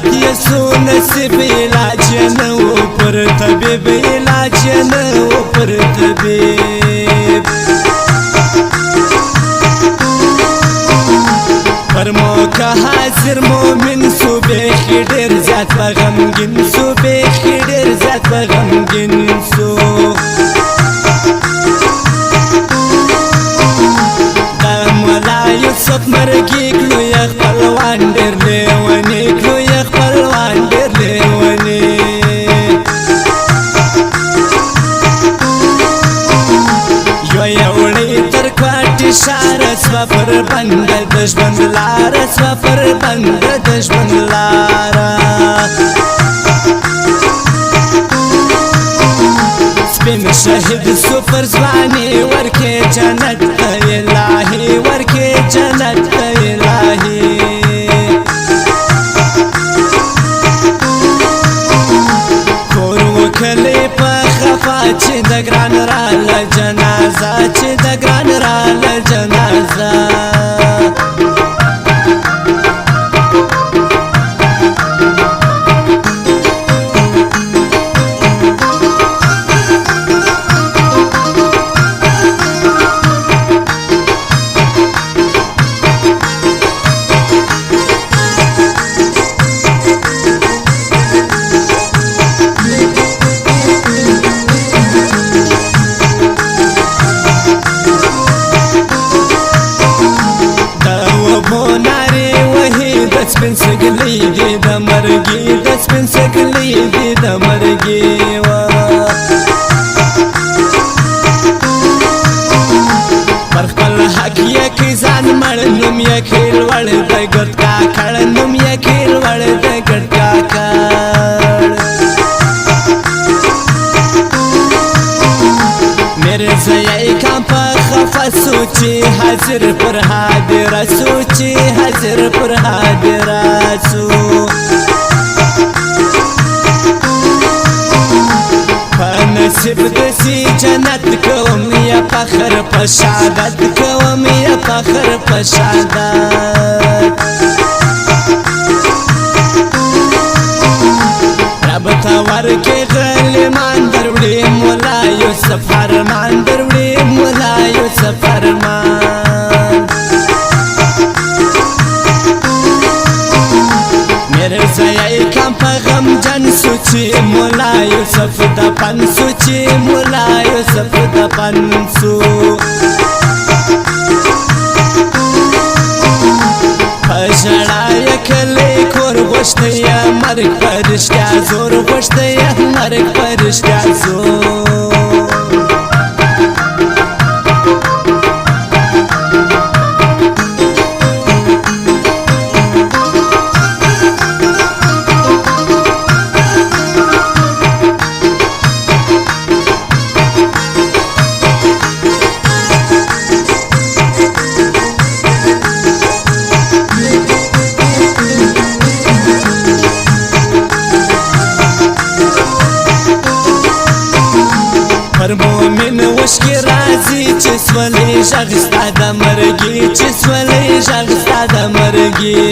زیارت یسو نصیب علاج نه و پر طبیب علاج نه و پر طبیب پر موقع حاضر مومن سو بیخی ډیر زیات په غمګین سو بیخی ډیر زیات په غمګین سو یوسف مرګي کلو یا خپلوان ډېر لیونی کلو یا خپلوان ډېر لیونی یو وړی تر کوټې ښاره سوه پر بنده د ژوند لاره سوه پر بنده د ژوند لاره سپین شهید سو پر ځواني ورکې جنت ته الهي ورکې جنت ته الهي کور وکلی په خفا چې د ګران راله جنازه چې د ګران راله جنازه سپین سګلې دې د مرګي د سپین سګلې دې د مرګي وا پر خپل حق یې کې ځان مړ نوم یې کېل وړ د ګټ کا کړ نوم یې کېل وړ د ګټ کا کړ میرے زئی کام په خفا سوچي حاضر پر حاضر سوچي حاضر پر حاضر سو نصیب دسی جنت کوم یا فخر په شهادت کوم یا فخر په شهادت رب تا ورکه غلیمان دروړي مولا یوسف فرمان دروړي مولا یوسف فرمان میرے زئی کام په غم جن سوچي مولا یوسف د پن سوچي مولا یوسف د پن سو پښړا یکلې کور غوښته یا مرګ پرشتیا زور غوښته یا مرګ پرشتیا زور پر مومن وشکی رازی چې سولې ژغ ستا د مرګي چې سولې ژغ ستا د مرګي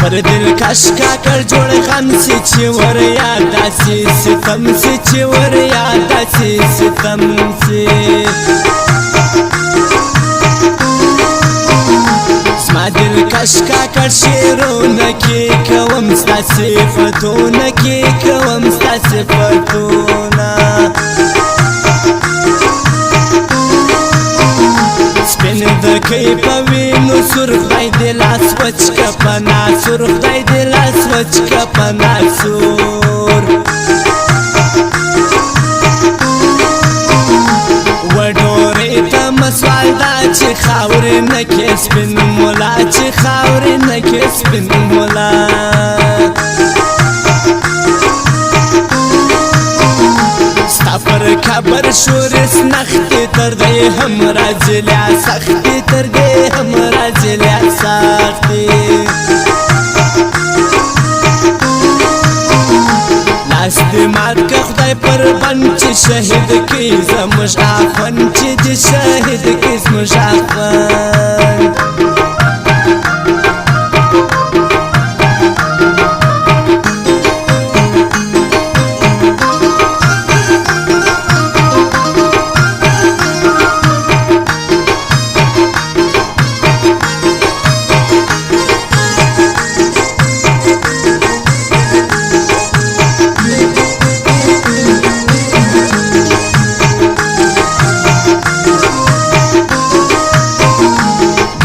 پر دل کش کا کر جوړ غم سي چې ور یاد داسي ستم سي چې ور یاد داسي ستم سي زما دل کش کا کر شیرونه کې کوم ستا صفتونه کې کوم ستا صفتونه سپین د کوي په وینو سور خدای دې لاس وچ که په ناسور خدای دې لاس وچ که په ناسور وډورې ته مسوال دا چې خاورې نه کې سپین مولا چې خاورې نه کې سپین مولا ستا پر کبر شورس نختی تر دی هم راجلیا سختی تر دی هم راجلیا سختی لاس دی مات که خدای پر بند چی شهید کی زموش آخوان چی دی شهید کی زموش آخوان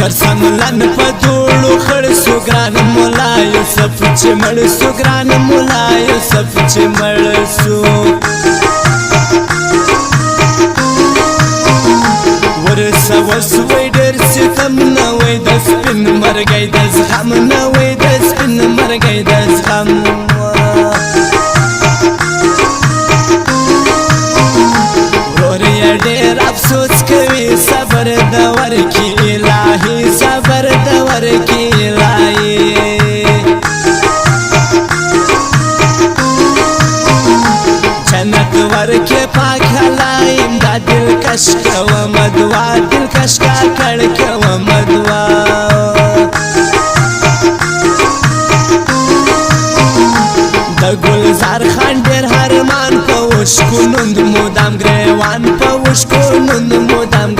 پر سملن په دوړو خړ سو ګران مولا یوسف چې مړ سو ګران مولا یوسف چې مړ سو ورسه وسوي ډېر ستم نه وای د سپین مرګی د زغم نه وای د سپین مرګی د زغم ورور یې ډېر افسوس کوي صبر د ورکي الهي صبر د ورکي الهي جنت ورکي پاک حلایم دا دل کش کوم دعا دل کش کا کړ کوم دعا د ګلزار خان ډېر هرمان په وشکو نوند مودام ګریوان په وشکو نوند مودام